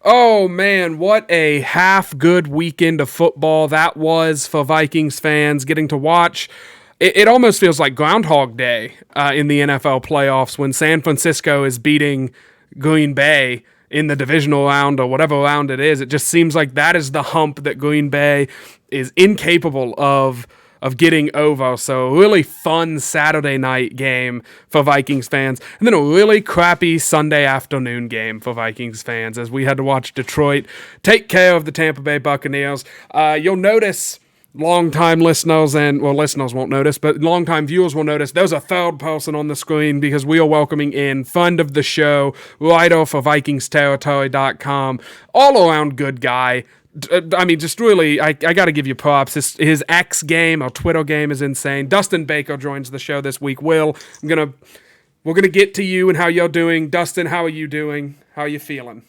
Oh man, what a half good weekend of football that was for Vikings fans getting to watch. It almost feels like Groundhog Day in the NFL playoffs when San Francisco is beating Green Bay in the divisional round or whatever round it is. It just seems like that is the hump that Green Bay is incapable of getting over. So a really fun Saturday night game for Vikings fans, and then a really crappy Sunday afternoon game for Vikings fans as we had to watch Detroit take care of the Tampa Bay Buccaneers. You'll notice, longtime listeners, and well, listeners won't notice, but longtime viewers will notice there's a third person on the screen because we are welcoming in friend of the show, writer for VikingsTerritory.com, all around good guy. I mean, just really, I got to give you props. His X game, or Twitter game, is insane. Dustin Baker joins the show this week. We're gonna get to you and how you're doing. Dustin, how are you doing? How are you feeling?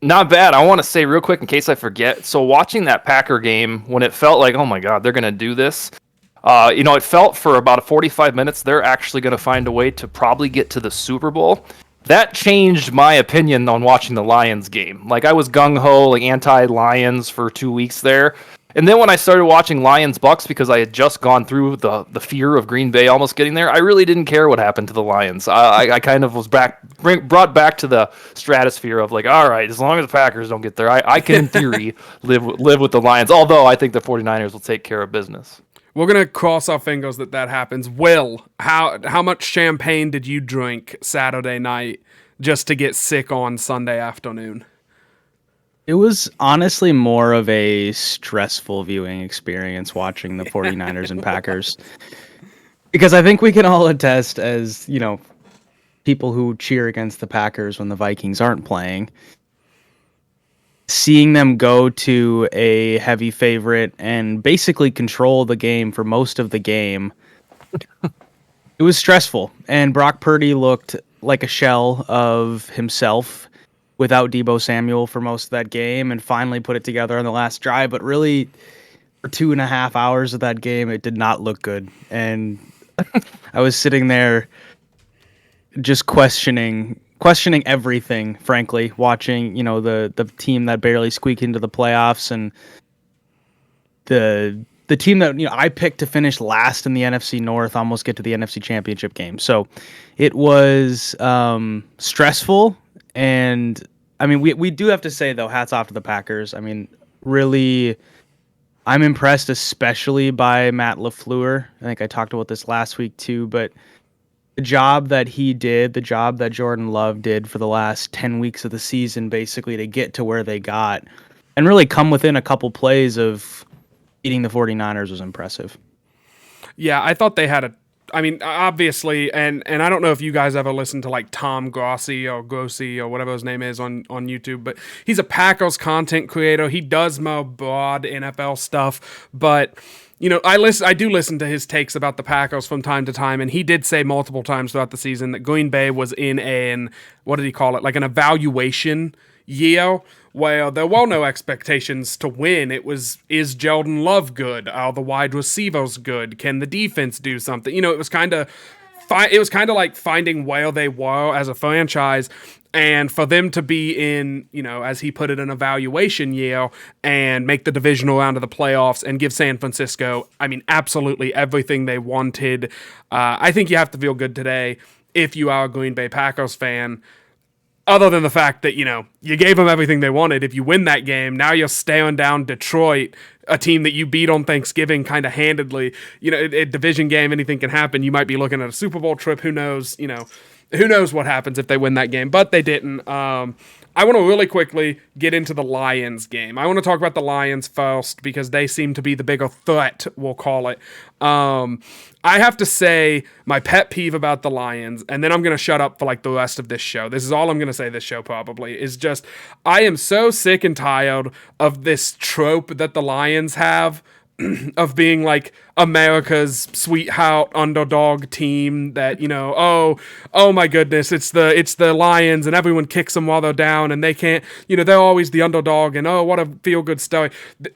Not bad. I want to say real quick in case I forget. So watching that Packer game, when it felt like, oh my God, they're gonna do this. It felt for about 45 minutes they're actually gonna find a way to probably get to the Super Bowl. That changed my opinion on watching the Lions game. Like, I was gung-ho, like anti-Lions for 2 weeks there. And then when I started watching Lions-Bucks, because I had just gone through the fear of Green Bay almost getting there, I really didn't care what happened to the Lions. I kind of was brought back to the stratosphere of like, all right, as long as the Packers don't get there, I can, in theory, live with the Lions. Although I think the 49ers will take care of business. We're gonna cross our fingers that happens. Will, how much champagne did you drink Saturday night just to get sick on Sunday afternoon? It was honestly more of a stressful viewing experience watching the 49ers and Packers. Because I think we can all attest as, people who cheer against the Packers when the Vikings aren't playing. Seeing them go to a heavy favorite and basically control the game for most of the game, it was stressful. And Brock Purdy looked like a shell of himself without Deebo Samuel for most of that game, and finally put it together on the last drive. But really, for 2.5 hours of that game, it did not look good. And I was sitting there just questioning everything, frankly, watching, the team that barely squeaked into the playoffs and the team that, I picked to finish last in the NFC North almost get to the NFC Championship game. So it was stressful. And I mean, we do have to say, though, hats off to the Packers. I mean, really, I'm impressed, especially by Matt LaFleur. I think I talked about this last week too, but the job that he did, the job that Jordan Love did for the last 10 weeks of the season, basically to get to where they got and really come within a couple plays of beating the 49ers was impressive. Yeah, I thought they had obviously, and I don't know if you guys ever listened to like Tom Grossi or whatever his name is on YouTube, but he's a Packers content creator. He does more broad NFL stuff, but I do listen to his takes about the Packers from time to time, and he did say multiple times throughout the season that Green Bay was in what did he call it, like an evaluation year where there were no expectations to win. It was, is Jordan Love good? Are the wide receivers good? Can the defense do something? It was kind of like finding where they were as a franchise. And for them to be in, as he put it, an evaluation year and make the divisional round of the playoffs and give San Francisco, absolutely everything they wanted. I think you have to feel good today if you are a Green Bay Packers fan, other than the fact that, you gave them everything they wanted. If you win that game, now you're staring down Detroit, a team that you beat on Thanksgiving kind of handedly. A division game, anything can happen. You might be looking at a Super Bowl trip. Who knows? Who knows what happens if they win that game, but they didn't. I want to really quickly get into the Lions game. I want to talk about the Lions first because they seem to be the bigger threat, we'll call it. I have to say my pet peeve about the Lions, and then I'm going to shut up for like the rest of this show. This is all I'm going to say this show probably, is just I am so sick and tired of this trope that the Lions have of being like America's sweetheart underdog team that, oh my goodness, it's the Lions and everyone kicks them while they're down and they can't, they're always the underdog and oh, what a feel good story.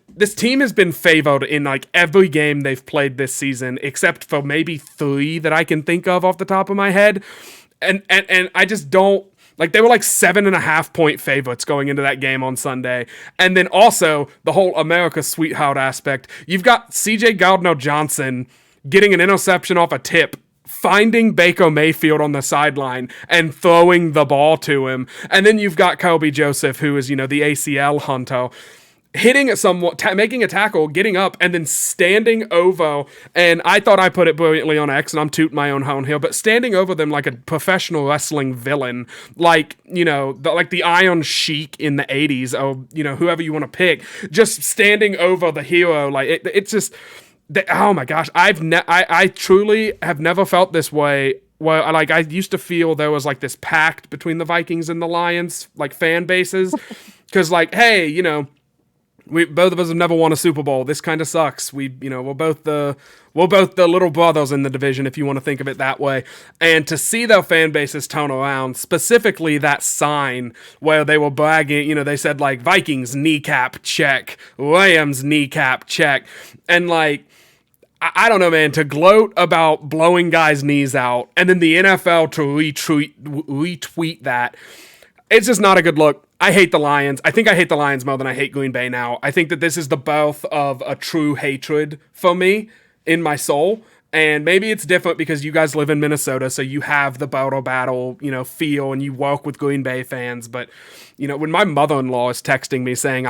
This team has been favored in like every game they've played this season, except for maybe 3 that I can think of off the top of my head. And I just don't, Like they were like 7.5-point favorites going into that game on Sunday. And then also the whole America sweetheart aspect. You've got CJ Gardner-Johnson getting an interception off a tip, finding Baker Mayfield on the sideline and throwing the ball to him. And then you've got Kobe Joseph, who is, the ACL hunter, hitting it somewhat, making a tackle, getting up, and then standing over. And I thought I put it brilliantly on X, and I'm tooting my own horn here, but standing over them like a professional wrestling villain, like, like the Iron Sheik in the 80s, or, whoever you want to pick, just standing over the hero. Like, it's just, oh my gosh, I truly have never felt this way. Well, I used to feel there was like this pact between the Vikings and the Lions, like fan bases, because like, hey, we both of us have never won a Super Bowl. This kind of sucks. We're both the little brothers in the division, if you want to think of it that way. And to see their fan bases turn around, specifically that sign where they were bragging, they said like Vikings kneecap check, Rams kneecap check, and like, I don't know, man, to gloat about blowing guys' knees out and then the NFL to retweet that, it's just not a good look. I hate the Lions. I think I hate the Lions more than I hate Green Bay now. I think that this is the birth of a true hatred for me in my soul. And maybe it's different because you guys live in Minnesota, so you have the battle, feel, and you work with Green Bay fans. But, when my mother-in-law is texting me saying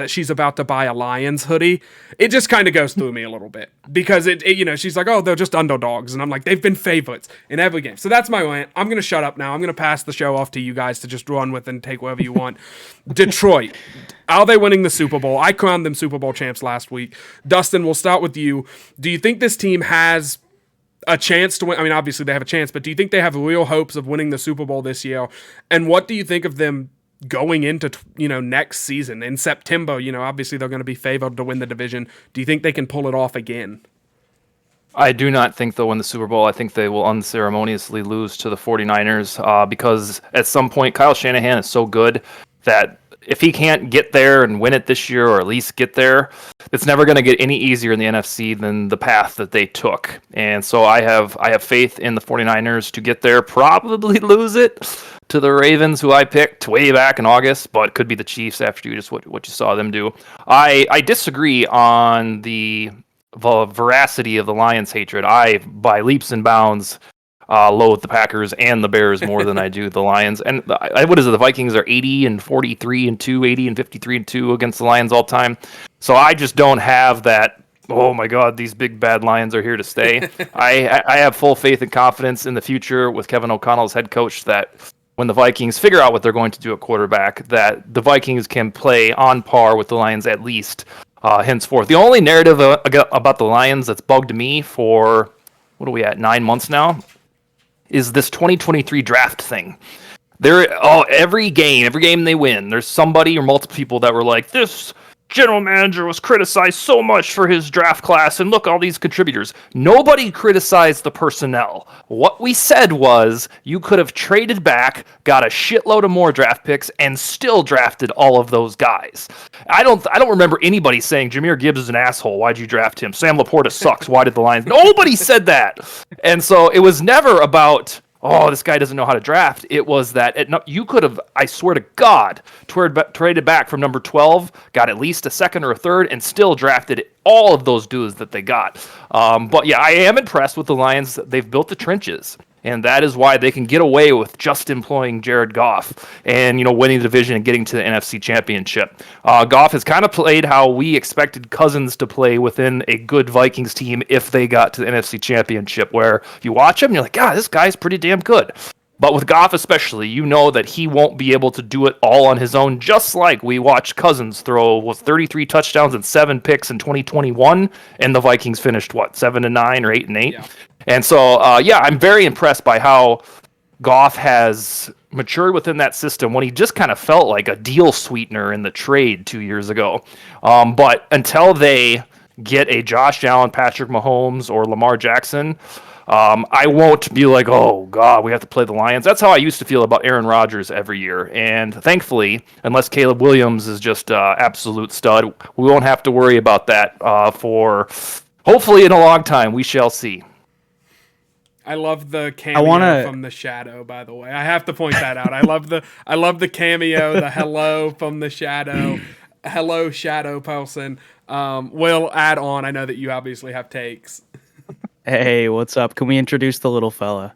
she's about to buy a Lions hoodie, it just kind of goes through me a little bit. Because she's like, oh, they're just underdogs. And I'm like, they've been favorites in every game. So that's my rant. I'm going to shut up now. I'm going to pass the show off to you guys to just run with and take wherever you want. Detroit. Are they winning the Super Bowl? I crowned them Super Bowl champs last week. Dustin, we'll start with you. Do you think this team has a chance to win? I mean, obviously they have a chance, but do you think they have real hopes of winning the Super Bowl this year? And what do you think of them going into, next season in September? Obviously they're going to be favored to win the division. Do you think they can pull it off again? I do not think they'll win the Super Bowl. I think they will unceremoniously lose to the 49ers because at some point Kyle Shanahan is so good that if he can't get there and win it this year, or at least get there, it's never going to get any easier in the NFC than the path that they took. And so I have faith in the 49ers to get there, probably lose it to the Ravens, who I picked way back in August, but could be the Chiefs after you just what you saw them do. I disagree on the veracity of the Lions' hatred. I, by leaps and bounds, loathe the Packers and the Bears more than I do the Lions. And what is it? The Vikings are 80-43-2, 80-53-2 against the Lions all time. So I just don't have that. Oh my God, these big bad Lions are here to stay. I have full faith and confidence in the future with Kevin O'Connell as head coach that when the Vikings figure out what they're going to do at quarterback, that the Vikings can play on par with the Lions at least henceforth. The only narrative about the Lions that's bugged me for, what are we at, 9 months now, is this 2023 draft thing. Every game they win, there's somebody or multiple people that were like, this general manager was criticized so much for his draft class, and look, all these contributors. Nobody criticized the personnel. What we said was, you could have traded back, got a shitload of more draft picks, and still drafted all of those guys. I don't remember anybody saying, Jahmyr Gibbs is an asshole, why'd you draft him? Sam Laporta sucks, why did the Lions? Nobody said that! And so it was never about, oh, this guy doesn't know how to draft. It was that you could have, I swear to God, traded back from number 12, got at least a second or a third, and still drafted all of those dudes that they got. But yeah, I am impressed with the Lions. They've built the trenches. And that is why they can get away with just employing Jared Goff and, winning the division and getting to the NFC Championship. Goff has kind of played how we expected Cousins to play within a good Vikings team if they got to the NFC Championship, where if you watch him, you're like, God, this guy's pretty damn good. But with Goff especially, you know that he won't be able to do it all on his own, just like we watched Cousins throw with 33 touchdowns and 7 picks in 2021, and the Vikings finished, 7-9 or 8-8? Yeah. And so, I'm very impressed by how Goff has matured within that system when he just kind of felt like a deal sweetener in the trade 2 years ago. But until they get a Josh Allen, Patrick Mahomes, or Lamar Jackson, I won't be like, oh, God, we have to play the Lions. That's how I used to feel about Aaron Rodgers every year. And thankfully, unless Caleb Williams is just absolute stud, we won't have to worry about that for hopefully in a long time. We shall see. I love the cameo from the shadow, by the way. I have to point that out. I love the cameo, the hello from the shadow. Hello, shadow person. Will, add on. I know that you obviously have takes. Hey, what's up? Can we introduce the little fella?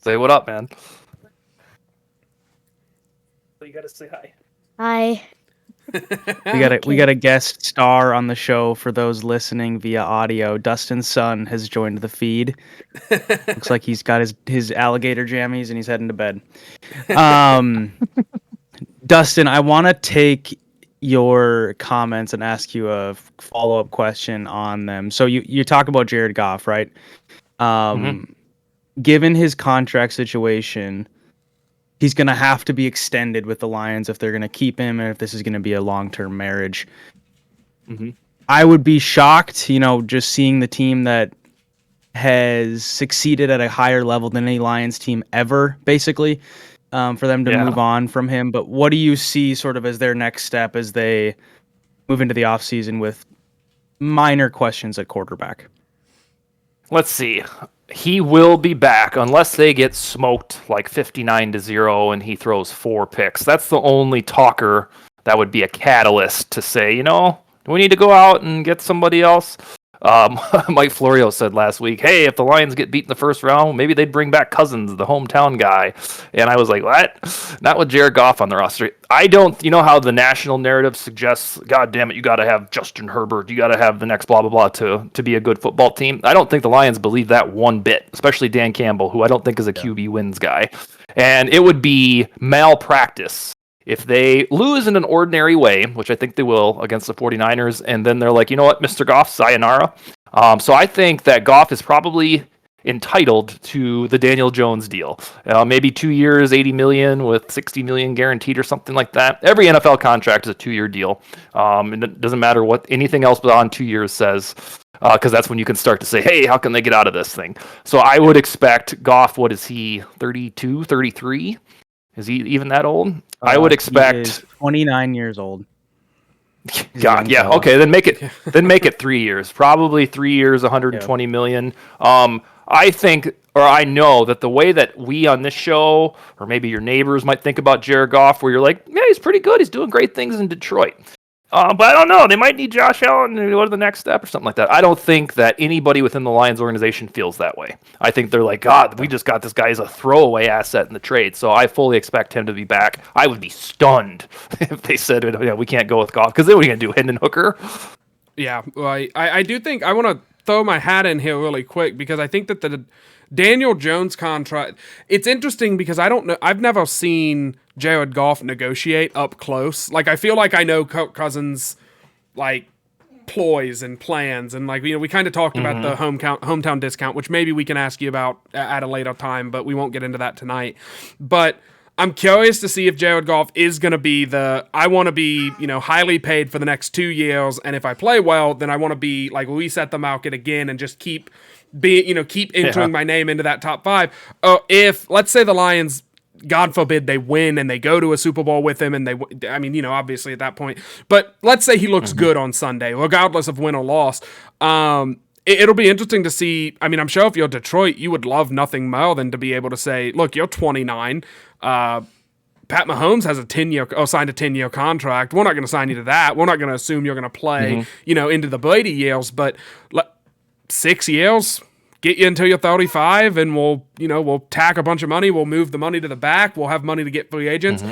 Say what up, man. You gotta say hi. Hi. We got a guest star on the show for those listening via audio. Dustin's son has joined the feed. Looks like he's got his alligator jammies and he's heading to bed. Dustin, I want to take your comments and ask you a follow-up question on them. So you talk about Jared Goff, right? Given his contract situation, he's going to have to be extended with the Lions if they're going to keep him and if this is going to be a long-term marriage. I would be shocked, just seeing the team that has succeeded at a higher level than any Lions team ever, basically, for them to move on from him. But what do you see sort of as their next step as they move into the offseason with minor questions at quarterback? Let's see. He will be back unless they get smoked like 59-0 and he throws 4 picks. That's the only talker that would be a catalyst to say, do we need to go out and get somebody else? Mike Florio said last week, hey, if the Lions get beat in the first round, maybe they'd bring back Cousins, the hometown guy. And I was like, what? Not with Jared Goff on the roster. I don't, how the national narrative suggests, God damn it, you got to have Justin Herbert, you got to have the next blah, blah, blah to be a good football team. I don't think the Lions believe that one bit, especially Dan Campbell, who I don't think is a QB wins guy. And it would be malpractice if they lose in an ordinary way, which I think they will against the 49ers, and then they're like, you know what, Mr. Goff, sayonara. So I think that Goff is probably entitled to the Daniel Jones deal. Maybe 2 years, $80 million with $60 million guaranteed or something like that. Every NFL contract is a 2-year deal. And it doesn't matter what anything else beyond 2 years says, because that's when you can start to say, hey, how can they get out of this thing? So I would expect Goff, what is he, 32, 33? Is he even that old? I would expect he is 29 years old. God, yeah. Okay, then make it 3 years. Probably 3 years, 120 million. I think, or I know that the way that we on this show, or maybe your neighbors might think about Jared Goff, where you're like, yeah, he's pretty good. He's doing great things in Detroit. But I don't know. They might need Josh Allen to go to the next step or something like that. I don't think that anybody within the Lions organization feels that way. I think they're like, God, we just got this guy as a throwaway asset in the trade. So I fully expect him to be back. I would be stunned if they said, we can't go with Goff. Because then what are you going to do, Hendon Hooker? Yeah, well, I do think I want to throw my hat in here really quick because I think that the Daniel Jones contract, it's interesting because I don't know, I've never seen Jared Goff negotiate up close. Like, I feel like I know Kirk Cousins, like, ploys and plans, and like, we kind of talked about the hometown discount, which maybe we can ask you about at a later time, but we won't get into that tonight. But I'm curious to see if Jared Goff is going to be I want to be, highly paid for the next 2 years, and if I play well, then I want to be, like, reset the market again and just keep entering my name into that top 5. If, let's say the Lions, God forbid, they win and they go to a Super Bowl with him, and obviously at that point, but let's say he looks good on Sunday, regardless of win or loss. It'll be interesting to see. I mean, I'm sure if you're Detroit, you would love nothing more than to be able to say, look, you're 29. Pat Mahomes has signed a 10-year contract. We're not going to sign you to that. We're not going to assume you're going to play, into the Brady years, but 6 years, get you until you're 35, and we'll tack a bunch of money. We'll move the money to the back. We'll have money to get free agents,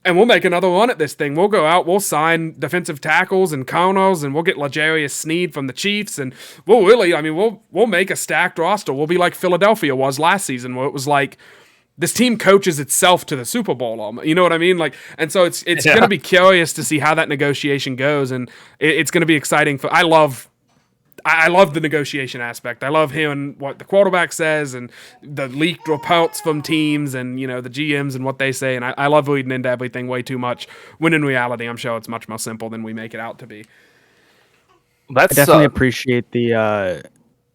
and we'll make another run at this thing. We'll go out. We'll sign defensive tackles and corners, and we'll get L'Jarius Sneed from the Chiefs, and we'll make a stacked roster. We'll be like Philadelphia was last season, where it was like, this team coaches itself to the Super Bowl. You know what I mean? Like, and so it's going to be curious to see how that negotiation goes, and it's going to be exciting. I love the negotiation aspect. I love hearing what the quarterback says and the leaked reports from teams and, the GMs and what they say. And I love reading into everything way too much, when in reality, I'm sure it's much more simple than we make it out to be. I definitely appreciate the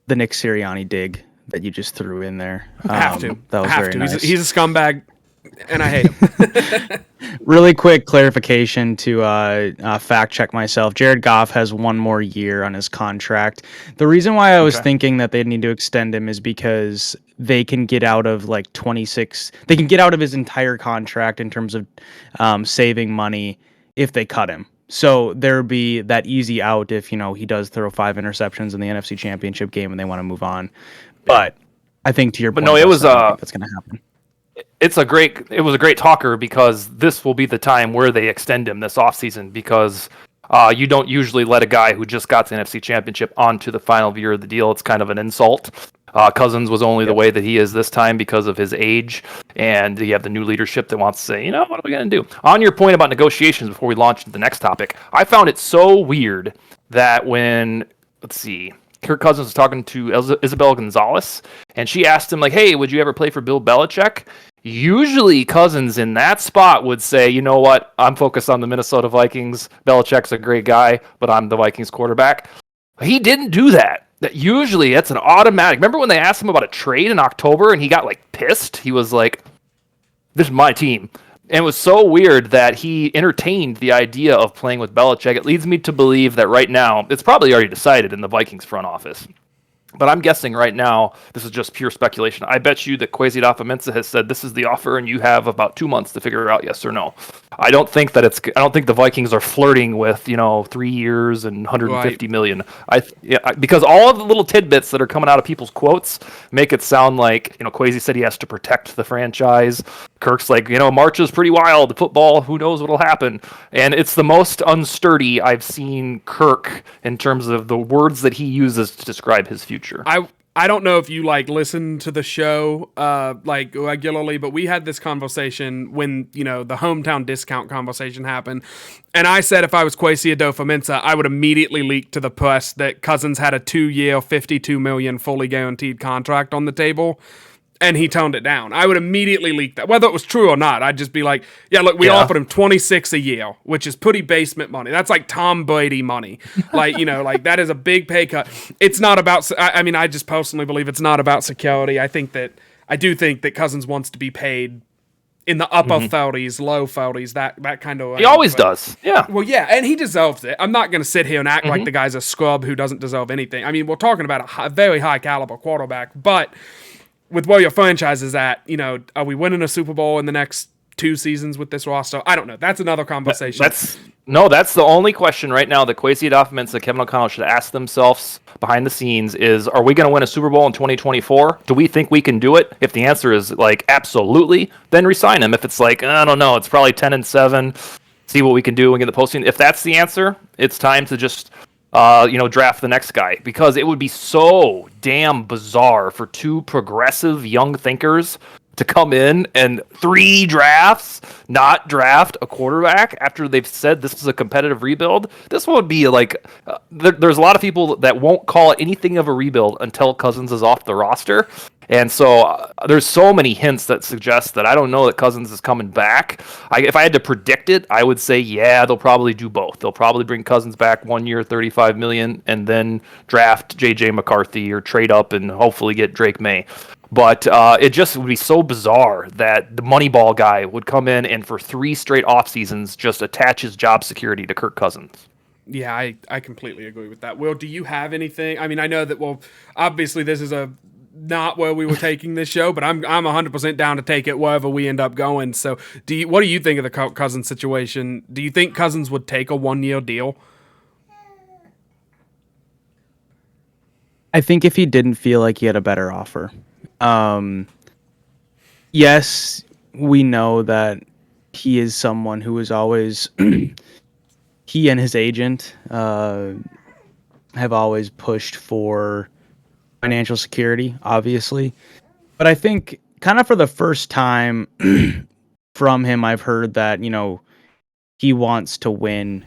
Nick Sirianni dig that you just threw in there. I have to. That was very nice. He's a scumbag, and I hate him. Really quick clarification to fact check myself. Jared Goff has 1 more year on his contract. The reason why I was thinking that they'd need to extend him is because they can get out of like 26. They can get out of his entire contract in terms of saving money if they cut him. So there'd be that easy out if, he does throw 5 interceptions in the NFC Championship game and they want to move on. But I think to your point, no, it was I don't think that's going to happen. It was a great talker because this will be the time where they extend him this offseason because you don't usually let a guy who just got the NFC Championship onto the final year of the deal. It's kind of an insult. Cousins was only the way that he is this time because of his age, and you have the new leadership that wants to say, what are we going to do? On your point about negotiations before we launch into the next topic, I found it so weird that when, Kirk Cousins was talking to Isabel Gonzalez, and she asked him, like, hey, would you ever play for Bill Belichick? Usually Cousins in that spot would say, you know what, I'm focused on the Minnesota Vikings. Belichick's a great guy, but I'm the Vikings quarterback. He didn't do that. Usually that's an automatic. Remember when they asked him about a trade in October and he got like pissed? He was like, this is my team. And it was so weird that he entertained the idea of playing with Belichick. It leads me to believe that right now, it's probably already decided in the Vikings front office. But I'm guessing right now, this is just pure speculation. I bet you that Kwesi Adofo-Mensah has said this is the offer, and you have about 2 months to figure out yes or no. I don't think the Vikings are flirting with 3 years and 150 million. Because all of the little tidbits that are coming out of people's quotes make it sound like Kwesi said he has to protect the franchise. Kirk's like March is pretty wild. Football, who knows what'll happen? And it's the most unsturdy I've seen Kirk in terms of the words that he uses to describe his future. I don't know if you listen to the show regularly, but we had this conversation when the hometown discount conversation happened, and I said if I was Kwesi Adofo-Mensah, I would immediately leak to the press that Cousins had a 2-year, $52 million fully guaranteed contract on the table. And he toned it down. I would immediately leak that. Whether it was true or not, I'd just be like, we offered him 26 a year, which is pretty basement money. That's like Tom Brady money. That is a big pay cut. It's not about, I just personally believe it's not about security. I do think that Cousins wants to be paid in the upper 30s, low 30s, that kind of way. He always does. Yeah. Well, yeah, and he deserves it. I'm not going to sit here and act like the guy's a scrub who doesn't deserve anything. I mean, we're talking about a very high caliber quarterback, but with where your franchise is at, are we winning a Super Bowl in the next 2 seasons with this roster? I don't know. That's another conversation. That's the only question right now that Kwesi Adofo-Mensah, Kevin O'Connell should ask themselves behind the scenes is, are we going to win a Super Bowl in 2024? Do we think we can do it? If the answer is absolutely, then resign him. If it's I don't know, it's probably 10-7, see what we can do and get the postseason. If that's the answer, it's time to just draft the next guy, because it would be so damn bizarre for 2 progressive young thinkers to come in and 3 drafts not draft a quarterback after they've said this is a competitive rebuild. This would be there's a lot of people that won't call it anything of a rebuild until Cousins is off the roster. And so there's so many hints that suggest that I don't know that Cousins is coming back. If I had to predict it, I would say, they'll probably do both. They'll probably bring Cousins back 1 year, $35 million, and then draft J.J. McCarthy or trade up and hopefully get Drake May. But it just would be so bizarre that the Moneyball guy would come in and for 3 straight off seasons just attach his job security to Kirk Cousins. Yeah, I completely agree with that. Will, do you have anything? I mean, I know that, obviously this is not where we were taking this show, but I'm 100% down to take it wherever we end up going. So what do you think of the Cousins situation? Do you think Cousins would take a 1-year deal? I think if he didn't feel like he had a better offer. Yes, we know that he is someone who is always he and his agent have always pushed for financial security, obviously. But I think kind of for the first time from him, I've heard that, he wants to win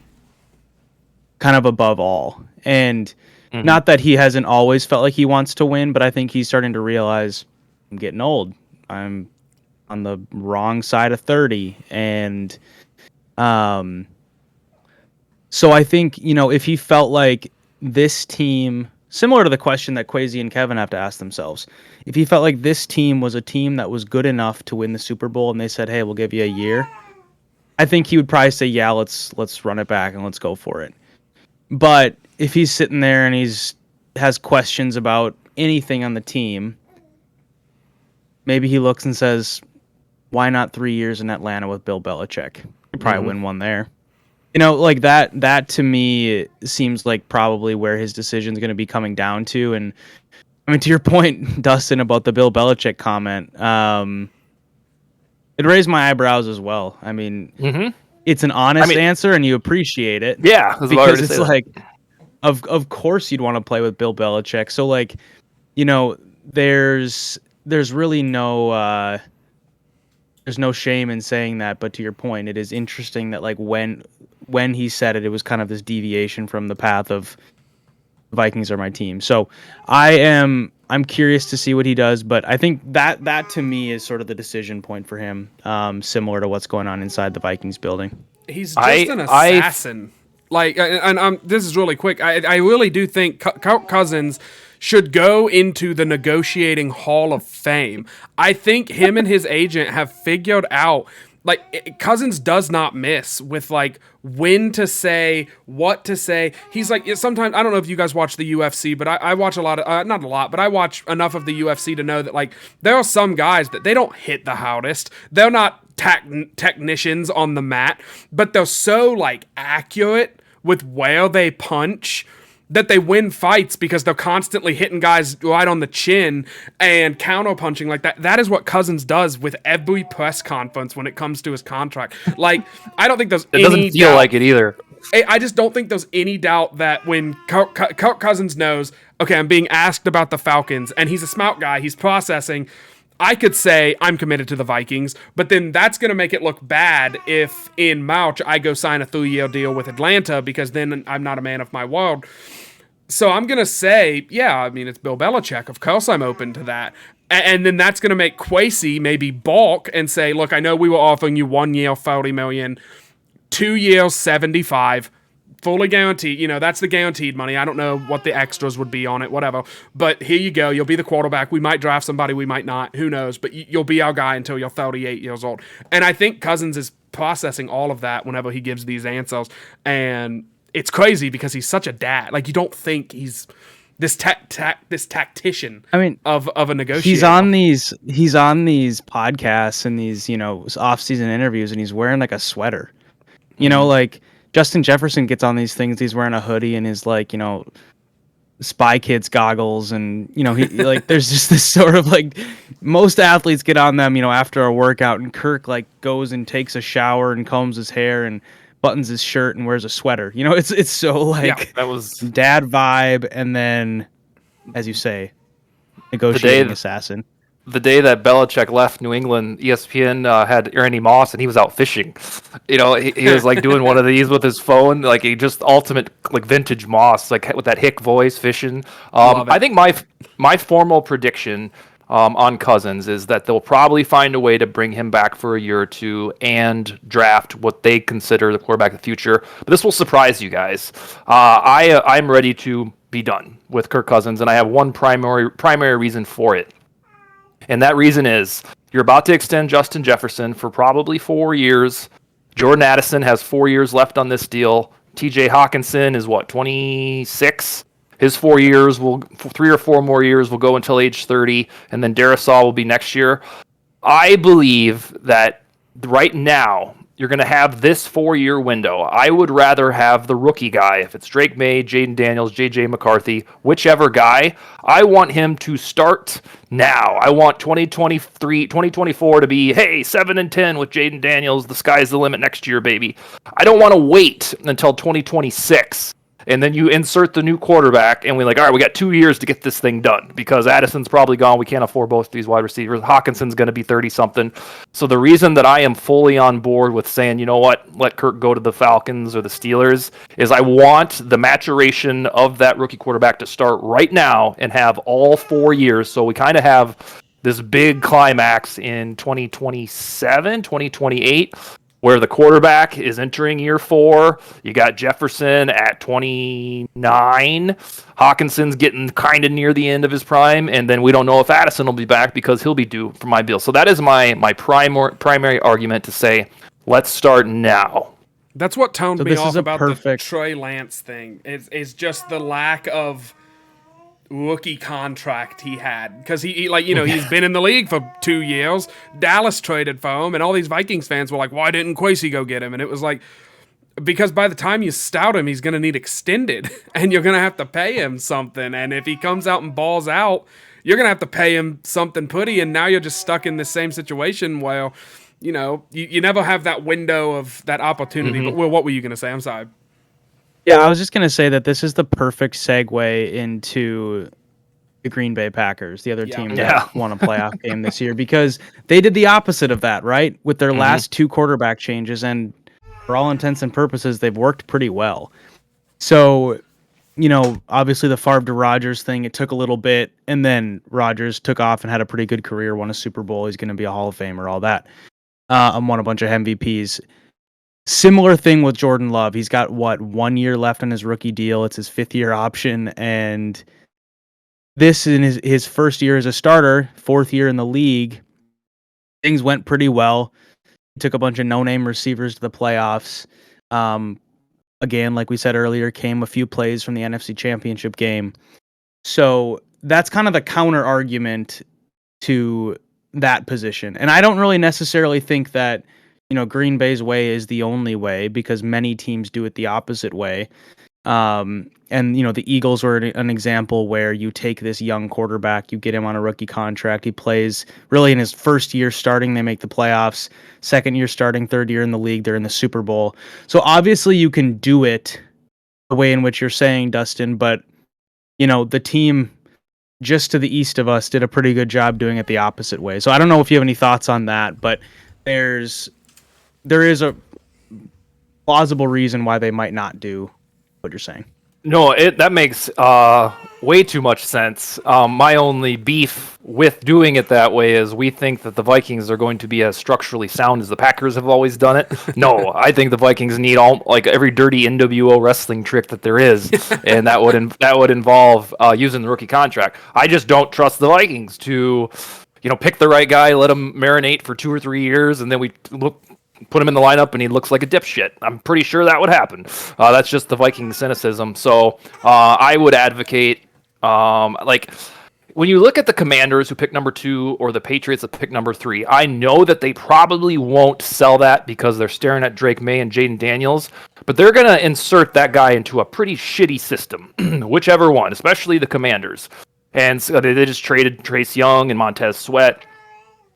kind of above all. And not that he hasn't always felt like he wants to win, but I think he's starting to realize I'm getting old. I'm on the wrong side of 30. And so I think, if he felt like this team, similar to the question that Kwesi and Kevin have to ask themselves, if he felt like this team was a team that was good enough to win the Super Bowl and they said, hey, we'll give you a year, I think he would probably say, yeah, let's run it back and let's go for it. But if he's sitting there and has questions about anything on the team, maybe he looks and says, why not 3 years in Atlanta with Bill Belichick? He'd probably win one there. Like that to me seems like probably where his decision's going to be coming down to. And I mean, to your point, Dustin, about the Bill Belichick comment, it raised my eyebrows as well. I mean, it's an honest answer and you appreciate it. Yeah. Because it's like, of course you'd want to play with Bill Belichick. So like, there's really no, there's no shame in saying that, but to your point, it is interesting that like when he said it was kind of this deviation from the path of Vikings are my team. So I'm curious to see what he does, but I think that to me is sort of the decision point for him, similar to what's going on inside the Vikings building. He's just an assassin. And this is really quick. I really do think Kirk Cousins should go into the negotiating Hall of Fame. I think him and his agent have figured out, like, Cousins does not miss with, like, when to say, what to say. He's like, sometimes, I don't know if you guys watch the UFC, but I watch a lot of, not a lot, but I watch enough of the UFC to know that, like, there are some guys that they don't hit the hardest. They're not technicians on the mat, but they're so, like, accurate with where they punch that they win fights because they're constantly hitting guys right on the chin and counter-punching like that. That is what Cousins does with every press conference when it comes to his contract. Like, I don't think there's any doubt. It doesn't feel like it either. I just don't think there's any doubt that when Kirk Cousins knows, okay, I'm being asked about the Falcons, and he's a smart guy, he's processing, I could say I'm committed to the Vikings, but then that's going to make it look bad if in March I go sign a 3-year deal with Atlanta because then I'm not a man of my word. So I'm going to say, yeah, I mean, it's Bill Belichick. Of course I'm open to that. And then that's going to make Kwesi maybe balk and say, look, I know we were offering you 1 year, $40 million, 2 years, 75, fully guaranteed. That's the guaranteed money. I don't know what the extras would be on it, whatever. But here you go. You'll be the quarterback. We might draft somebody. We might not. Who knows? But you'll be our guy until you're 38 years old. And I think Cousins is processing all of that whenever he gives these answers. And it's crazy because he's such a dad. Like, you don't think he's this tactician. I mean, of a negotiator. He's on these podcasts and these off-season interviews, and he's wearing like a sweater. Like Justin Jefferson gets on these things. He's wearing a hoodie and his like Spy Kids goggles, and he like there's just this sort of like most athletes get on them after a workout, and Kirk like goes and takes a shower and combs his hair and buttons his shirt and wears a sweater. It's so like that was dad vibe, and then, as you say, negotiating assassin. The day that Belichick left New England, ESPN had Randy Moss, and he was out fishing. He was like doing one of these with his phone, like he just ultimate like vintage Moss, like with that hick voice fishing. I think my formal prediction on Cousins is that they'll probably find a way to bring him back for a year or two and draft what they consider the quarterback of the future. But this will surprise you guys. I'm ready to be done with Kirk Cousins, and I have one primary reason for it. And that reason is you're about to extend Justin Jefferson for probably 4 years. Jordan Addison has 4 years left on this deal. TJ Hawkinson is 26? His 4 years 3 or 4 more years will go until age 30, and then Darisaw will be next year. I believe that right now you're going to have this 4-year window. I would rather have the rookie guy. If it's Drake May, Jaden Daniels, JJ McCarthy, whichever guy, I want him to start now. I want 2024 to be, hey, 7-10 with Jaden Daniels. The sky's the limit next year, baby. I don't want to wait until 2026. And then you insert the new quarterback, and we're like, all right, we got 2 years to get this thing done because Addison's probably gone. We can't afford both these wide receivers. Hawkinson's going to be 30-something. So the reason that I am fully on board with saying, you know what, let Kirk go to the Falcons or the Steelers is I want the maturation of that rookie quarterback to start right now and have all 4 years. So we kind of have this big climax in 2027, 2028. Where the quarterback is entering year 4. You got Jefferson at 29. Hawkinson's getting kind of near the end of his prime. And then we don't know if Addison will be back because he'll be due for my bill. So that is my primary argument to say, let's start now. That's what toned me off about the Trey Lance thing. Is just the lack of rookie contract he had, because he like, you know, he's been in the league for 2 years. Dallas traded for him, and all these Vikings fans were like, why didn't Kwesi go get him? And it was like, because by the time you stout him, he's going to need extended, and you're going to have to pay him something. And if he comes out and balls out, you're going to have to pay him something putty, and now you're just stuck in the same situation where, you know, you never have that window of that opportunity. But Will, what were you going to say? I'm sorry. Yeah, I was just going to say that this is the perfect segue into the Green Bay Packers, the other team that won a playoff game this year, because they did the opposite of that, right? With their last 2 quarterback changes, and for all intents and purposes, they've worked pretty well. So, you know, obviously the Favre to Rodgers thing, it took a little bit, and then Rodgers took off and had a pretty good career, won a Super Bowl. He's going to be a Hall of Famer, all that. Won a bunch of MVPs. Similar thing with Jordan Love. He's got, 1 year left on his rookie deal. It's his 5th-year option, and this in his first year as a starter, 4th year in the league, things went pretty well. He took a bunch of no-name receivers to the playoffs. Again, like we said earlier, came a few plays from the NFC Championship game. So that's kind of the counter argument to that position. And I don't really necessarily think that, you know, Green Bay's way is the only way, because many teams do it the opposite way. And, you know, the Eagles were an example where you take this young quarterback, you get him on a rookie contract. He plays really in his first year starting, they make the playoffs. Second year starting, third year in the league, they're in the Super Bowl. So obviously you can do it the way in which you're saying, Dustin, but, you know, the team just to the east of us did a pretty good job doing it the opposite way. So I don't know if you have any thoughts on that, but there is a plausible reason why they might not do what you're saying. No, that makes way too much sense. My only beef with doing it that way is we think that the Vikings are going to be as structurally sound as the Packers have always done it. No, I think the Vikings need every dirty NWO wrestling trick that there is, and that would involve using the rookie contract. I just don't trust the Vikings to, you know, pick the right guy, let him marinate for 2 or 3 years, and then put him in the lineup and he looks like a dipshit. I'm pretty sure that would happen. That's just the Viking cynicism. So I would advocate, when you look at the Commanders who pick number 2 or the Patriots that pick number 3, I know that they probably won't sell that because they're staring at Drake May and Jaden Daniels, but they're going to insert that guy into a pretty shitty system, whichever one, especially the Commanders. And so they just traded Trace Young and Montez Sweat.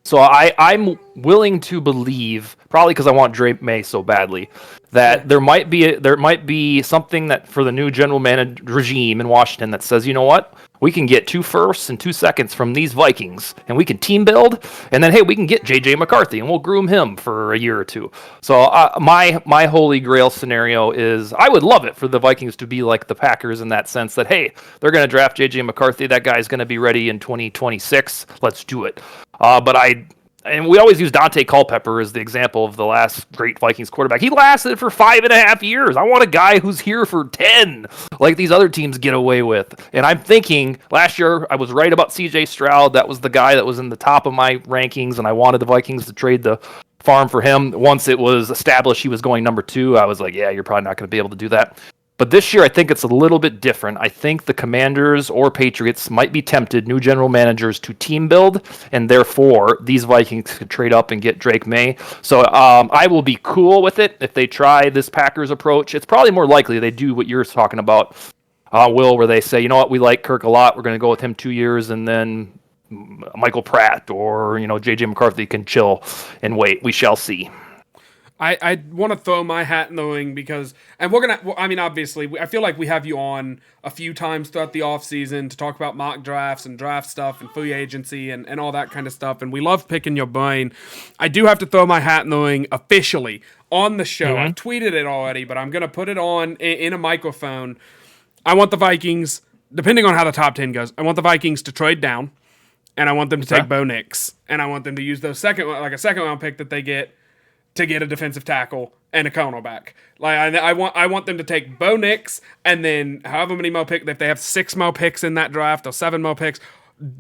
So I'm willing to believe, probably because I want Drake May so badly, that there might be something that for the new general manager regime in Washington that says, you know what, we can get 2 firsts and 2 seconds from these Vikings, and we can team build, and then hey, we can get JJ McCarthy, and we'll groom him for a year or 2. So my holy grail scenario is I would love it for the Vikings to be like the Packers in that sense that hey, they're going to draft JJ McCarthy, that guy's going to be ready in 2026. Let's do it. And we always use Dante Culpepper as the example of the last great Vikings quarterback. He lasted for 5.5 years. I want a guy who's here for 10, like these other teams get away with. And I'm thinking, last year I was right about C.J. Stroud. That was the guy that was in the top of my rankings, and I wanted the Vikings to trade the farm for him. Once it was established he was going number 2, I was like, yeah, you're probably not going to be able to do that. But this year, I think it's a little bit different. I think the Commanders or Patriots might be tempted, new general managers, to team build, and therefore, these Vikings could trade up and get Drake May. So I will be cool with it if they try this Packers approach. It's probably more likely they do what you're talking about, Will, where they say, you know what, we like Kirk a lot. We're going to go with him 2 years, and then Michael Pratt or, you know, J.J. McCarthy can chill and wait. We shall see. I want to throw my hat in the ring because, and we're going to, I mean, obviously, I feel like we have you on a few times throughout the offseason to talk about mock drafts and draft stuff and free agency and all that kind of stuff, and we love picking your brain. I do have to throw my hat in the ring officially on the show. I've tweeted it already, but I'm going to put it on in a microphone. I want the Vikings, depending on how the top 10 goes, I want the Vikings to trade down, and I want them to take Bo Nix, and I want them to use those second round pick that they get to get a defensive tackle and a cornerback. Like I want them to take Bo Nix and then however many more picks, if they have 6 more picks in that draft or 7 more picks,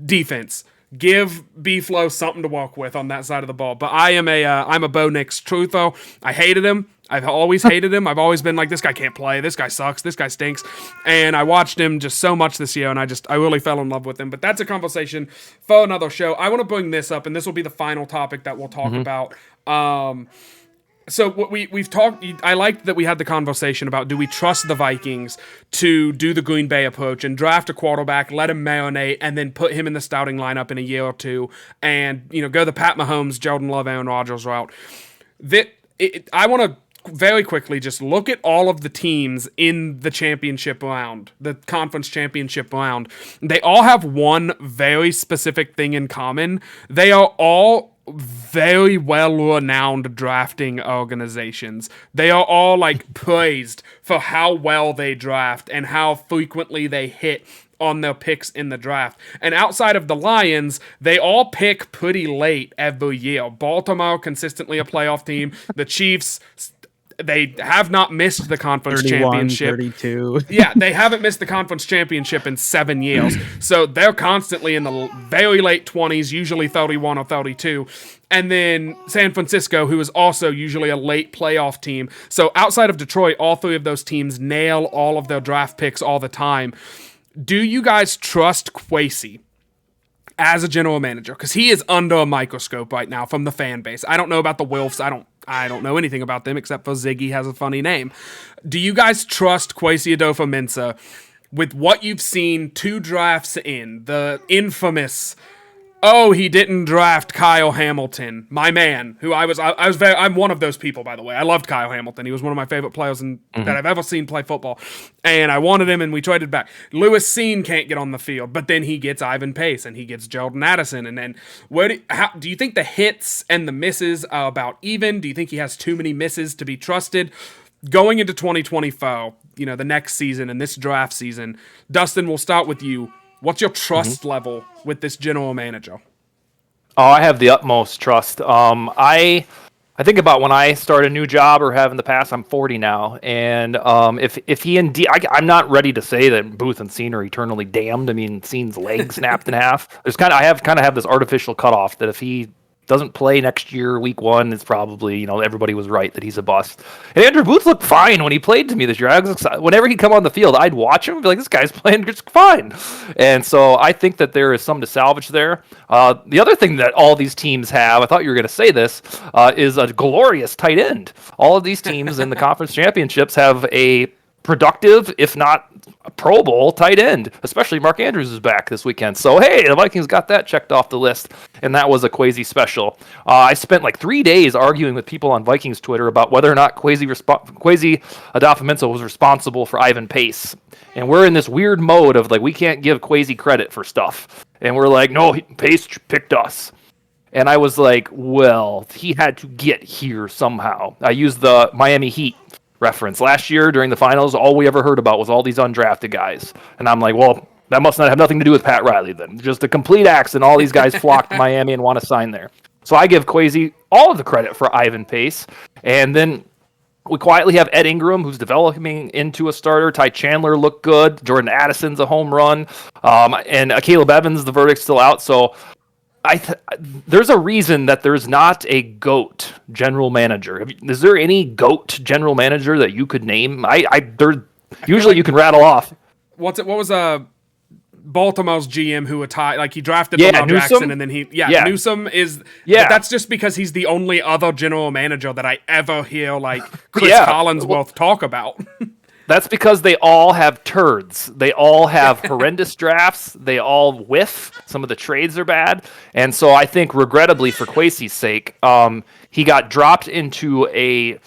defense. Give B-Flow something to walk with on that side of the ball. But I'm a Bo Nix trutho. I hated him. I've always hated him. I've always been like, this guy can't play. This guy sucks. This guy stinks. And I watched him just so much this year, and I really fell in love with him. But that's a conversation for another show. I want to bring this up, and this will be the final topic that we'll talk about. So what we've talked, I liked that we had the conversation about, do we trust the Vikings to do the Green Bay approach and draft a quarterback, let him marinate, and then put him in the starting lineup in a year or two, and go the Pat Mahomes, Jordan Love, Aaron Rodgers route. I want to very quickly just look at all of the teams in the championship round, the conference championship round. They all have one very specific thing in common. They are all very well-renowned drafting organizations. They are all praised for how well they draft and how frequently they hit on their picks in the draft. And outside of the Lions, they all pick pretty late every year. Baltimore, consistently a playoff team. The Chiefs, they have not missed the conference 31, championship. 32. Yeah, they haven't missed the conference championship in 7 years. So they're constantly in the very late 20s, usually 31 or 32. And then San Francisco, who is also usually a late playoff team. So outside of Detroit, all three of those teams nail all of their draft picks all the time. Do you guys trust Kwesi as a general manager? Because he is under a microscope right now from the fan base. I don't know about the Wilfs. I don't know anything about them except for Ziggy has a funny name. Do you guys trust Kwesi Adofo-Mensah with what you've seen 2 drafts in? The infamous, he didn't draft Kyle Hamilton, my man, who I'm one of those people, by the way. I loved Kyle Hamilton. He was one of my favorite players that I've ever seen play football. And I wanted him, and we traded back. Lewis Seen can't get on the field, but then he gets Ivan Pace, and he gets Jordan Addison. And then do you think the hits and the misses are about even? Do you think he has too many misses to be trusted? Going into 2024, the next season and this draft season, Dustin, we'll start with you. What's your trust level with this general manager? Oh, I have the utmost trust. I think about when I start a new job or have in the past. I'm 40 now, and if he indeed, I'm not ready to say that Booth and Seen are eternally damned. I mean, Seen's leg snapped in half. I have this artificial cutoff that if he doesn't play next year, week 1, it's probably, everybody was right that he's a bust. And Andrew Booth looked fine when he played to me this year. I was excited. Whenever he'd come on the field, I'd watch him and be like, this guy's playing just fine. And so I think that there is some to salvage there. The other thing that all these teams have, I thought you were going to say this, is a glorious tight end. All of these teams in the conference championships have a productive, if not a Pro Bowl tight end, especially Mark Andrews is back this weekend. So, hey, the Vikings got that checked off the list, and that was a Kwesi special. I spent 3 days arguing with people on Vikings Twitter about whether or not Kwesi Adofo-Mensah was responsible for Ivan Pace. And we're in this weird mode of, we can't give Kwesi credit for stuff. And we're like, no, Pace picked us. And I was like, well, he had to get here somehow. I used the Miami Heat reference. Last year during the finals, all we ever heard about was all these undrafted guys. And I'm like, well, that must not have nothing to do with Pat Riley then. Just a complete accident. All these guys flocked to Miami and want to sign there. So I give Kwesi all of the credit for Ivan Pace. And then we quietly have Ed Ingram, who's developing into a starter. Ty Chandler looked good. Jordan Addison's a home run. And Caleb Evans, the verdict's still out. So there's a reason that there's not a GOAT general manager. Is there any GOAT general manager that you could name? Usually you can rattle off. What was Baltimore's GM who he drafted Lamar Jackson, and then Newsom is but that's just because he's the only other general manager that I ever hear Chris Collinsworth talk about. That's because they all have turds. They all have horrendous drafts. They all whiff. Some of the trades are bad. And so I think, regrettably for Kwesi's sake, he got dropped into a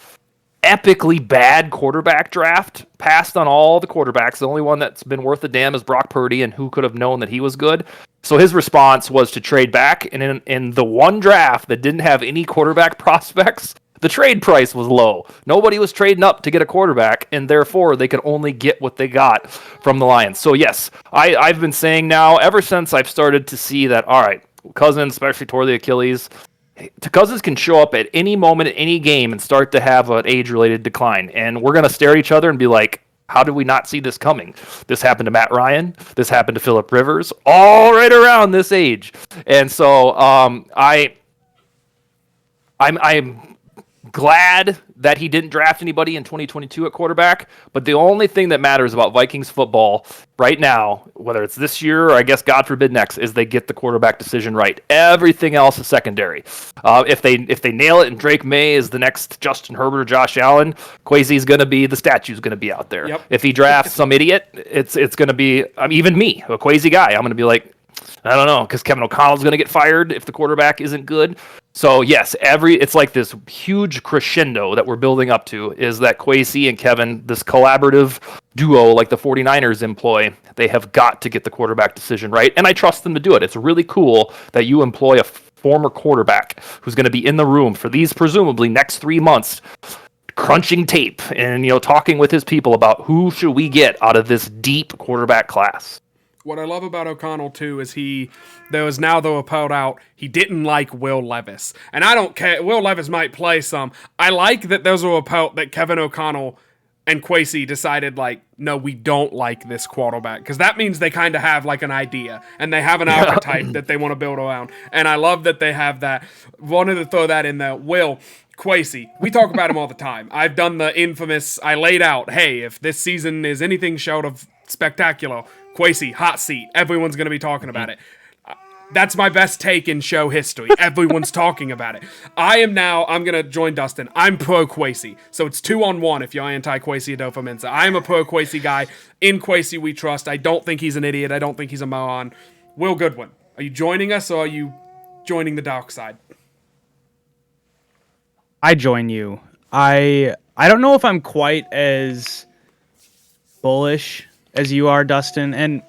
epically bad quarterback draft, passed on all the quarterbacks. The only one that's been worth a damn is Brock Purdy, and who could have known that he was good? So his response was to trade back, and in the one draft that didn't have any quarterback prospects, the trade price was low. Nobody was trading up to get a quarterback, and therefore they could only get what they got from the Lions. So yes, I've been saying now, ever since I've started to see that, all right, Cousins, especially tore the Achilles, Cousins can show up at any moment, at any game, and start to have an age-related decline. And we're going to stare at each other and be like, how did we not see this coming? This happened to Matt Ryan. This happened to Phillip Rivers, all right around this age. And so I'm glad that he didn't draft anybody in 2022 at quarterback, but the only thing that matters about Vikings football right now, whether it's this year or I guess God forbid next, is they get the quarterback decision right. Everything else is secondary. If they nail it and Drake May is the next Justin Herbert or Josh Allen, Kwesi's going to be, the statue's going to be out there. Yep. If he drafts some idiot, it's going to be, even me, a Kwesi guy, I'm going to be like, I don't know, because Kevin O'Connell's going to get fired if the quarterback isn't good. So yes, it's like this huge crescendo that we're building up to, is that Kwesi and Kevin, this collaborative duo like the 49ers employ, they have got to get the quarterback decision right, and I trust them to do it. It's really cool that you employ a former quarterback who's going to be in the room for these presumably next 3 months, crunching tape and talking with his people about who should we get out of this deep quarterback class. What I love about O'Connell, too, is there was now the report out, he didn't like Will Levis. And I don't care, Will Levis might play some. I like that there's a report that Kevin O'Connell and Kwesi decided, no, we don't like this quarterback. Because that means they kind of have, an idea. And they have an archetype that they want to build around. And I love that they have that. Wanted to throw that in there. Will, Kwesi, we talk about him all the time. I've done the infamous, I laid out, hey, if this season is anything short of spectacular, Kwesi, hot seat. Everyone's going to be talking about it. That's my best take in show history. Everyone's talking about it. I'm going to join Dustin. I'm pro Kwesi. So it's 2-on-1 if you're anti-Kwesi Adolfo-Mensa. I'm a pro Kwesi guy. In Kwesi we trust. I don't think he's an idiot. I don't think he's a moron. Will Goodwin, are you joining us or are you joining the dark side? I join you. I don't know if I'm quite as bullish as you are, Dustin, and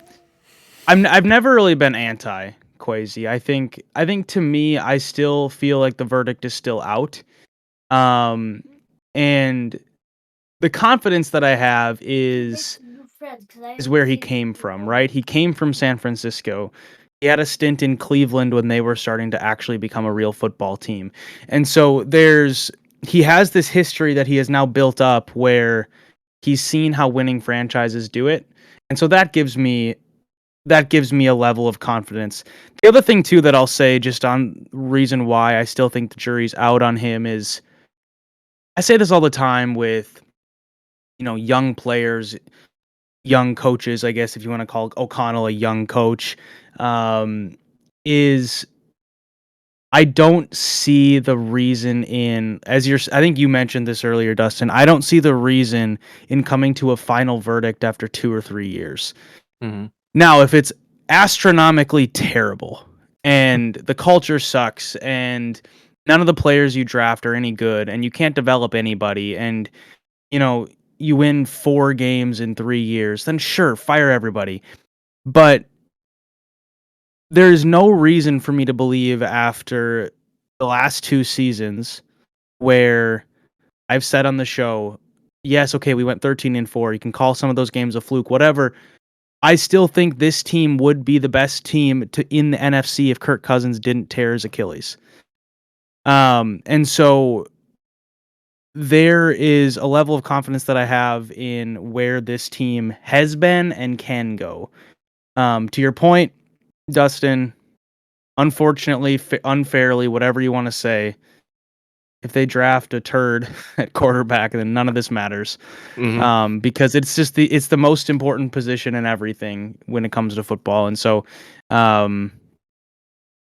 I've never really been anti Kwesi. I think to me, I still feel like the verdict is still out, and the confidence that I have is where he came from. Right, he came from San Francisco. He had a stint in Cleveland when they were starting to actually become a real football team, and so he has this history that he has now built up where he's seen how winning franchises do it. And so that gives me a level of confidence. The other thing too that I'll say, just on reason why I still think the jury's out on him, is I say this all the time with young players, young coaches, I guess if you want to call O'Connell a young coach, is I don't see the reason I think you mentioned this earlier, Dustin. I don't see the reason in coming to a final verdict after 2 or 3 years. Mm-hmm. Now, if it's astronomically terrible and the culture sucks and none of the players you draft are any good and you can't develop anybody and, you win 4 games in 3 years, then sure, fire everybody. But there's no reason for me to believe after the last 2 seasons where I've said on the show, yes, okay, we went 13-4. You can call some of those games a fluke, whatever. I still think this team would be the best team in the NFC if Kirk Cousins didn't tear his Achilles. And so there is a level of confidence that I have in where this team has been and can go. To your point, Dustin, unfortunately, unfairly, whatever you want to say, if they draft a turd at quarterback, then none of this matters. Mm-hmm. Because it's just it's the most important position in everything when it comes to football. And so I'm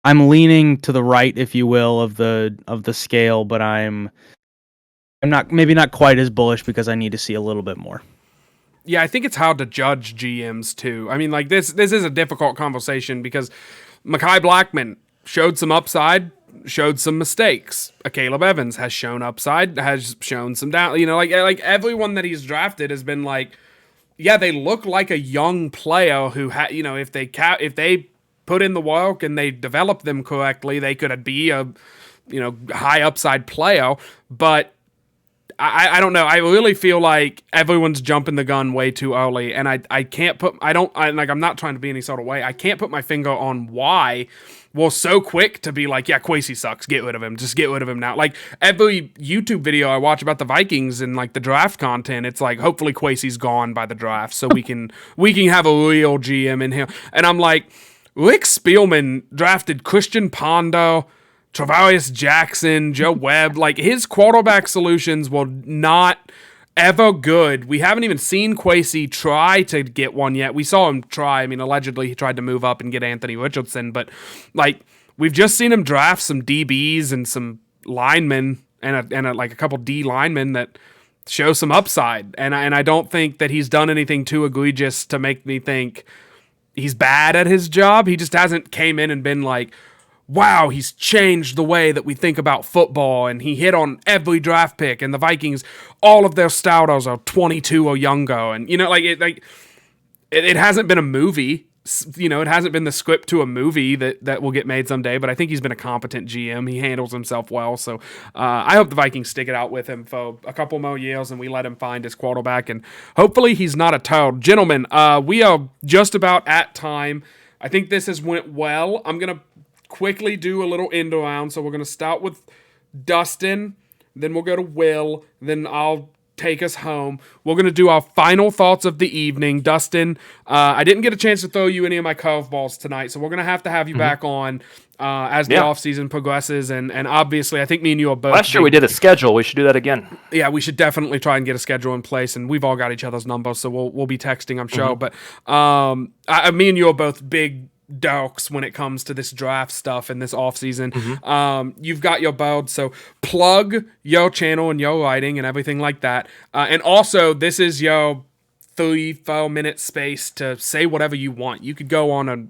leaning to the right, if you will, of the scale, but I'm not quite as bullish because I need to see a little bit more. Yeah, I think it's hard to judge GMs too. I mean, this is a difficult conversation because Mekhi Blackmon showed some upside, showed some mistakes. Caleb Evans has shown upside, has shown some down. Like everyone that he's drafted has been they look like a young player who if they put in the work and they develop them correctly, they could be a high upside player. But I don't know. I really feel like everyone's jumping the gun way too early, and I can't put. I'm not trying to be any sort of way. I can't put my finger on why we're so quick to be like, yeah, Kwesi sucks. Get rid of him. Just get rid of him now. Like every YouTube video I watch about the Vikings and the draft content, it's like hopefully Kwesi's gone by the draft so we can have a real GM in here. And I'm like, Rick Spielman drafted Christian Ponder, Travarius Jackson, Joe Webb. Like, his quarterback solutions will not ever good. We haven't even seen Kwesi try to get one yet. We saw him try. I mean, allegedly he tried to move up and get Anthony Richardson, but like, we've just seen him draft some DBs and some linemen and a couple D linemen that show some upside. And I don't think that he's done anything too egregious to make me think he's bad at his job. He just hasn't came in and been like, wow, he's changed the way that we think about football, and he hit on every draft pick, and the Vikings, all of their starters are 22 or younger, and, it hasn't been a movie, it hasn't been the script to a movie that will get made someday, but I think he's been a competent GM. He handles himself well, so I hope the Vikings stick it out with him for a couple more years, and we let him find his quarterback, and hopefully he's not a toad. Gentlemen, we are just about at time. I think this has went well. I'm going to quickly do a little end around. So we're going to start with Dustin, then we'll go to Will, then I'll take us home. We're going to do our final thoughts of the evening. Dustin, I didn't get a chance to throw you any of my curveballs tonight, so we're going to have you back on as the offseason progresses. And obviously, I think me and you are both... Last year we did a schedule. We should do that again. Yeah, we should definitely try and get a schedule in place, and we've all got each other's numbers, so we'll be texting, I'm sure. But me and you are both big dogs when it comes to this draft stuff and this offseason. You've got your build, so plug your channel and your writing and everything like that. And also, this is your 3-4 minute space to say whatever you want. You could go on a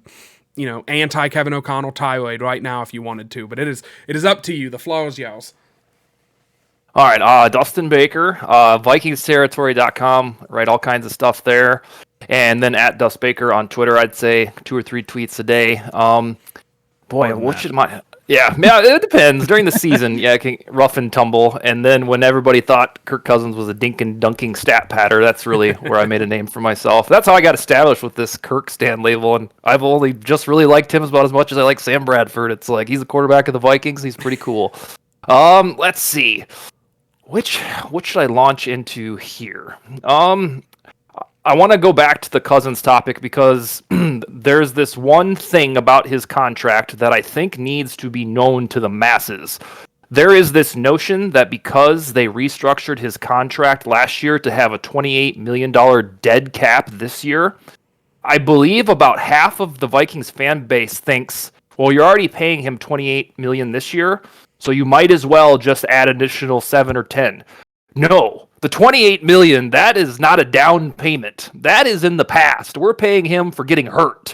anti-Kevin O'Connell tirade right now if you wanted to, but it is up to you. The floor is yours. All right, Dustin Baker, VikingsTerritory.com, write all kinds of stuff there. And then at Dust Baker on Twitter, I'd say 2 or 3 tweets a day. What should my... Yeah, it depends. During the season, it can rough and tumble. And then when everybody thought Kirk Cousins was a dinking, dunking stat patter, that's really where I made a name for myself. That's how I got established with this Kirk stan label. And I've only just really liked him about as much as I like Sam Bradford. It's like, he's the quarterback of the Vikings. He's pretty cool. Let's see. What should I launch into here? I want to go back to the Cousins topic because there's this one thing about his contract that I think needs to be known to the masses. There is this notion that because they restructured his contract last year to have a $28 million dead cap this year, I believe about half of the Vikings fan base thinks, well, you're already paying him $28 million this year, so you might as well just add additional 7 or 10. No. The $28 million, that is not a down payment. That is in the past. We're paying him for getting hurt.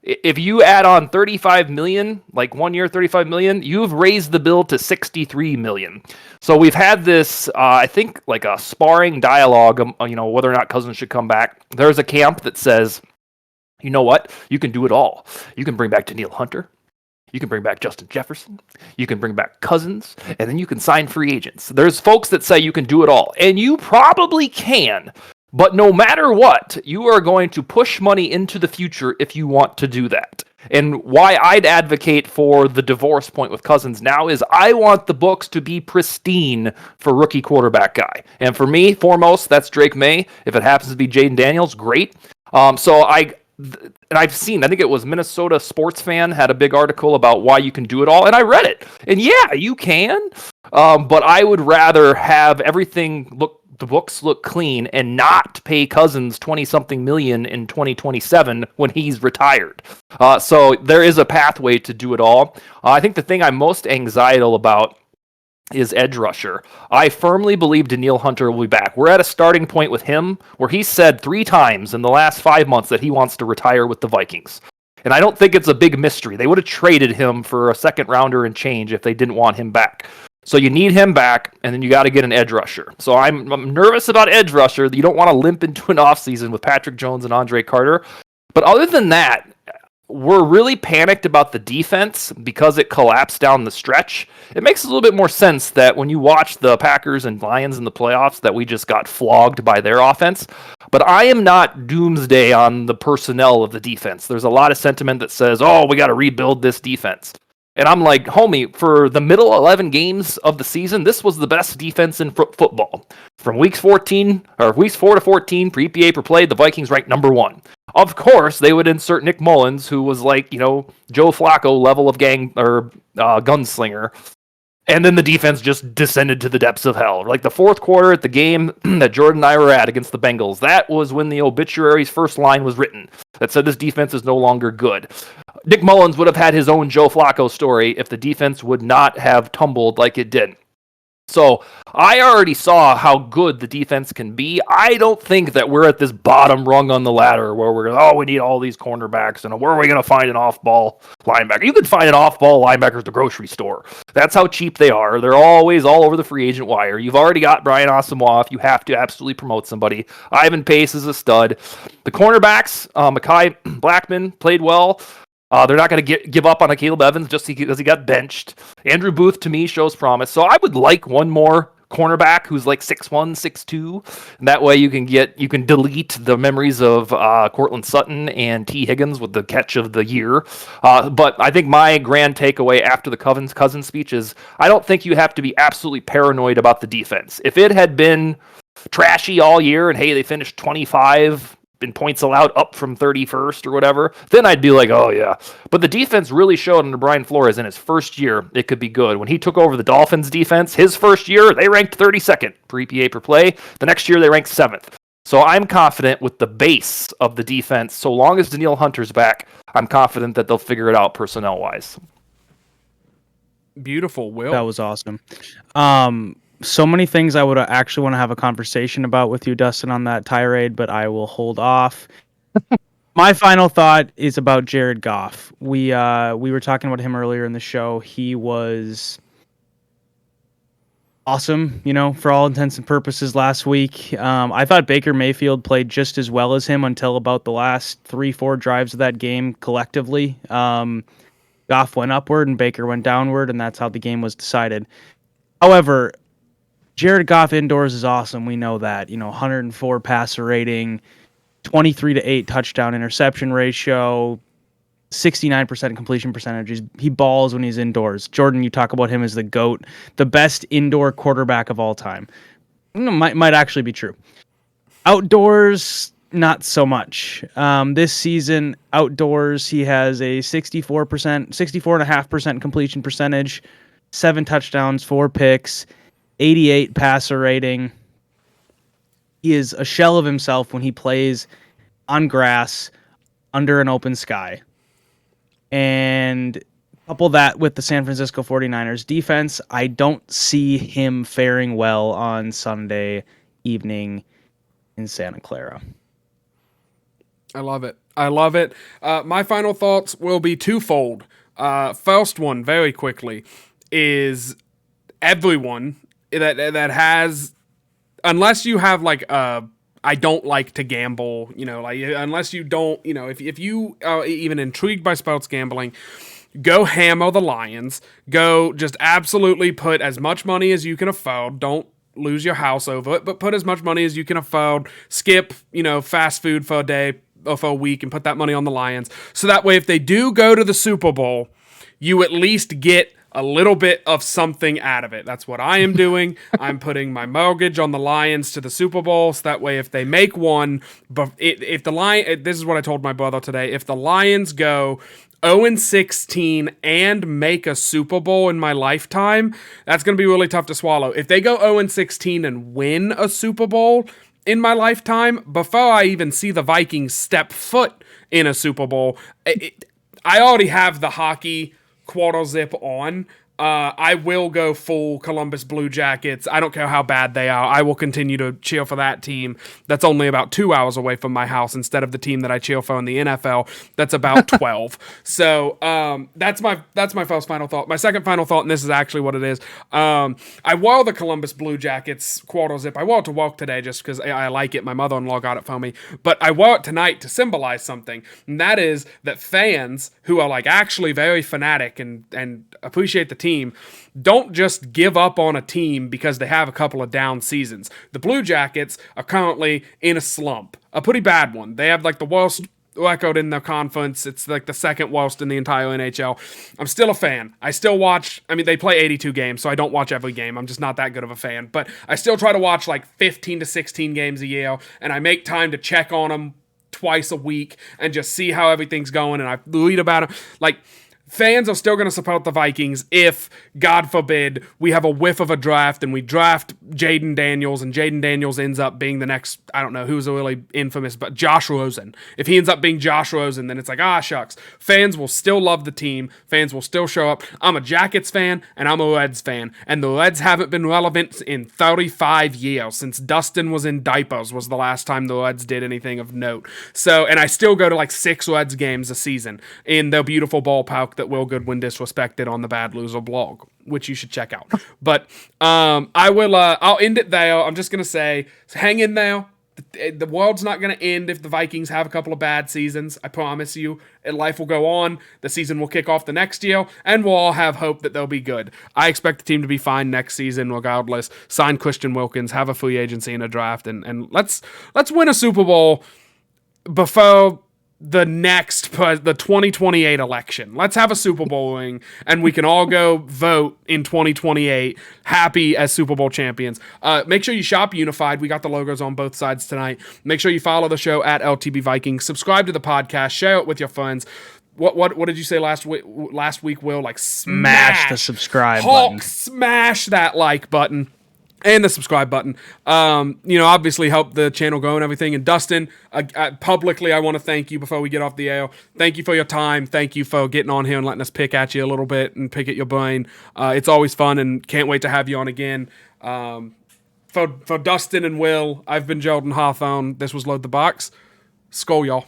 If you add on $35 million, like 1 year, $35 million, you've raised the bill to $63 million. So we've had this, I think, like a sparring dialogue, whether or not Cousins should come back. There's a camp that says, you know what? You can do it all. You can bring back Danielle Hunter. You can bring back Justin Jefferson. You can bring back Cousins. And then you can sign free agents. There's folks that say you can do it all. And you probably can. But no matter what, you are going to push money into the future if you want to do that. And why I'd advocate for the divorce point with Cousins now is I want the books to be pristine for rookie quarterback guy. And for me, foremost, that's Drake May. If it happens to be Jaden Daniels, great. And I've seen, I think it was Minnesota Sports Fan had a big article about why you can do it all, and I read it. And yeah, you can, but I would rather have the books look clean and not pay Cousins 20-something million in 2027 when he's retired. So there is a pathway to do it all. I think the thing I'm most anxietal about is edge rusher. I firmly believe Danielle Hunter will be back. We're at a starting point with him where he said 3 times in the last 5 months that he wants to retire with the Vikings. And I don't think it's a big mystery. They would have traded him for a second rounder and change if they didn't want him back. So you need him back, and then you got to get an edge rusher. So I'm nervous about edge rusher. You don't want to limp into an offseason with Patrick Jones and Andre Carter. But other than that, we're really panicked about the defense because it collapsed down the stretch. It makes a little bit more sense that when you watch the Packers and Lions in the playoffs that we just got flogged by their offense. But I am not doomsday on the personnel of the defense. There's a lot of sentiment that says, oh, we got to rebuild this defense. And I'm like, homie, for the middle 11 games of the season, this was the best defense in football. From weeks 4 to 14 per EPA per play, the Vikings ranked number 1. Of course, they would insert Nick Mullins, who was like, Joe Flacco level of gunslinger. And then the defense just descended to the depths of hell. Like the fourth quarter at the game that Jordan and I were at against the Bengals, that was when the obituary's first line was written that said this defense is no longer good. Nick Mullins would have had his own Joe Flacco story if the defense would not have tumbled like it did. So I already saw how good the defense can be. I don't think that we're at this bottom rung on the ladder where we're we need all these cornerbacks and where are we going to find an off-ball linebacker? You can find an off-ball linebacker at the grocery store. That's how cheap they are. They're always all over the free agent wire. You've already got Brian Asamoah if you have to absolutely promote somebody. Ivan Pace is a stud. The cornerbacks, Mekhi Blackman played well. They're not going to give up on a Caleb Evans just because he got benched. Andrew Booth, to me, shows promise. So I would like one more cornerback who's like 6'1", 6'2". And that way you can delete the memories of Cortland Sutton and T. Higgins with the catch of the year. But I think my grand takeaway after the Cousins speech is I don't think you have to be absolutely paranoid about the defense. If it had been trashy all year and, hey, they finished 25 in points allowed up from 31st or whatever, then I'd be like, oh yeah. But the defense really showed under Brian Flores in his first year it could be good. When he took over the Dolphins defense, his first year, they ranked 32nd per EPA per play. The next year, they ranked 7th. So I'm confident with the base of the defense, so long as Danielle Hunter's back, I'm confident that they'll figure it out personnel-wise. Beautiful, Will. That was awesome. So many things I would actually want to have a conversation about with you, Dustin, on that tirade, but I will hold off. My final thought is about Jared Goff. We were talking about him earlier in the show. He was awesome, for all intents and purposes last week. I thought Baker Mayfield played just as well as him until about the last 3-4 drives of that game collectively. Goff went upward and Baker went downward, and that's how the game was decided. However, Jared Goff indoors is awesome. We know that. 104 passer rating, 23-8 touchdown interception ratio, 69% completion percentage. He balls when he's indoors. Jordan, you talk about him as the GOAT, the best indoor quarterback of all time. Might actually be true. Outdoors, not so much. This season, outdoors, he has a 64.5% completion percentage, 7 touchdowns, 4 picks, 88 passer rating. He is a shell of himself when he plays on grass under an open sky. And couple that with the San Francisco 49ers defense, I don't see him faring well on Sunday evening in Santa Clara. I love it. My final thoughts will be twofold. First one, very quickly, is everyone that has, unless you have like I don't like to gamble, unless you don't, if you are even intrigued by sports gambling, go hammer the Lions. Go just absolutely put as much money as you can afford. Don't lose your house over it, but put as much money as you can afford. Skip, fast food for a day or for a week and put that money on the Lions. So that way, if they do go to the Super Bowl, you at least get a little bit of something out of it. That's what I am doing. I'm putting my mortgage on the Lions to the Super Bowl, so that way if they make one, but if the Lion, this is what I told my brother today, if the Lions go 0-16 and make a Super Bowl in my lifetime, that's going to be really tough to swallow. If they go 0-16 and win a Super Bowl in my lifetime, before I even see the Vikings step foot in a Super Bowl, I already have the hockey quarter zip on. I will go full Columbus Blue Jackets. I don't care how bad they are. I will continue to cheer for that team that's only about 2 hours away from my house instead of the team that I cheer for in the NFL that's about 12. So that's my first final thought. My second final thought, and this is actually what it is, I wore the Columbus Blue Jackets quarter zip. I wore it to work today just because I like it. My mother-in-law got it for me. But I wore it tonight to symbolize something, and that is that fans who are like actually very fanatic and appreciate the team don't just give up on a team because they have a couple of down seasons. The Blue Jackets are currently in a slump, a pretty bad one. They have like the worst record in the conference. It's like the second worst in the entire NHL. I'm still a fan. I still watch. I mean, they play 82 games, so I don't watch every game. I'm just not that good of a fan. But I still try to watch like 15 to 16 games a year, and I make time to check on them twice a week and just see how everything's going. And I read about them. Like, fans are still going to support the Vikings if, God forbid, we have a whiff of a draft and we draft Jaden Daniels and Jaden Daniels ends up being the next, I don't know who's a really infamous, but Josh Rosen. If he ends up being Josh Rosen, then it's like, shucks. Fans will still love the team. Fans will still show up. I'm a Jackets fan and I'm a Reds fan. And the Reds haven't been relevant in 35 years. Since Dustin was in diapers was the last time the Reds did anything of note. So, and I still go to like 6 Reds games a season in their beautiful ballpark that Will Goodwin disrespected on the Bad Loser blog, which you should check out. But I'll end it there. I'm just going to say, hang in there. The world's not going to end if the Vikings have a couple of bad seasons. I promise you. Life will go on. The season will kick off the next year, and we'll all have hope that they'll be good. I expect the team to be fine next season regardless. Sign Christian Wilkins, have a free agency and a draft, and let's win a Super Bowl before the 2028 election. Let's have a Super Bowl ring, and we can all go vote in 2028 happy as Super Bowl champions. Make sure you shop Unified. We got the logos on both sides tonight. Make sure you follow the show at LTB Vikings. Subscribe to the podcast. Share it with your friends. What did you say last week, Will? Like smash the subscribe Hulk, button. Smash that like button. And the subscribe button. Obviously help the channel grow and everything. And Dustin, publicly, I want to thank you before we get off the air. Thank you for your time. Thank you for getting on here and letting us pick at you a little bit and pick at your brain. It's always fun and can't wait to have you on again. For Dustin and Will, I've been Jordan Hawthorne. This was Load the Box. Skol, y'all.